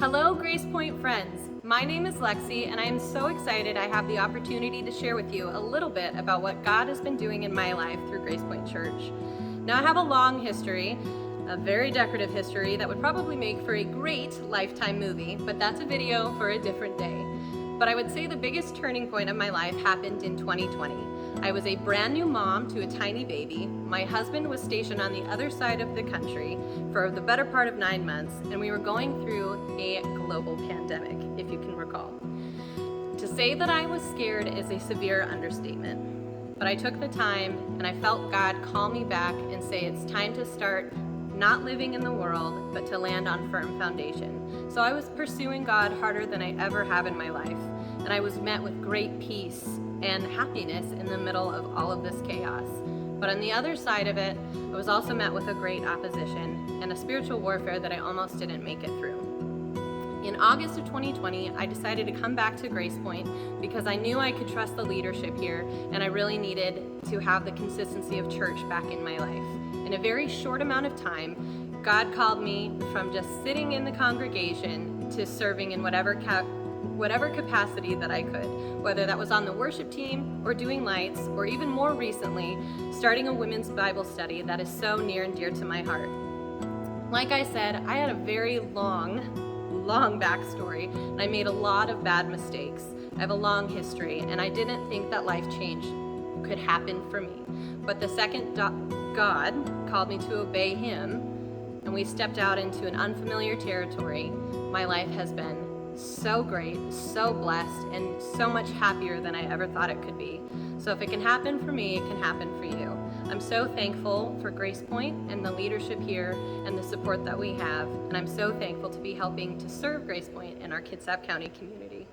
Hello, GracePoint friends. My name is Lexy, and I am so excited I have the opportunity to share with you a little bit about what God has been doing in my life through GracePoint Church. Now, I have a long history, a very decorative history that would probably make for a great Lifetime movie, but that's a video for a different day. But I would say the biggest turning point of my life happened in 2020. I was a brand new mom to a tiny baby. My husband was stationed on the other side of the country for the better part of 9 months, and we were going through a global pandemic, if you can recall. To say that I was scared is a severe understatement, but I took the time and I felt God call me back and say it's time to start not living in the world, but to land on firm foundation. So I was pursuing God harder than I ever have in my life, and I was met with great peace and happiness in the middle of all of this chaos. But on the other side of it, I was also met with a great opposition and a spiritual warfare that I almost didn't make it through. In August of 2020, I decided to come back to GracePoint because I knew I could trust the leadership here, and I really needed to have the consistency of church back in my life. In a very short amount of time, God called me from just sitting in the congregation to serving in whatever capacity that I could, whether that was on the worship team or doing lights, or even more recently, starting a women's Bible study that is so near and dear to my heart. Like I said, I had a very long backstory, and I made a lot of bad mistakes. I have a long history, and I didn't think that life change could happen for me. But the second God called me to obey Him, and we stepped out into an unfamiliar territory, my life has been so great, so blessed, and so much happier than I ever thought it could be. So if it can happen for me, it can happen for you. I'm so thankful for GracePoint and the leadership here and the support that we have, and I'm so thankful to be helping to serve GracePoint in our Kitsap County community.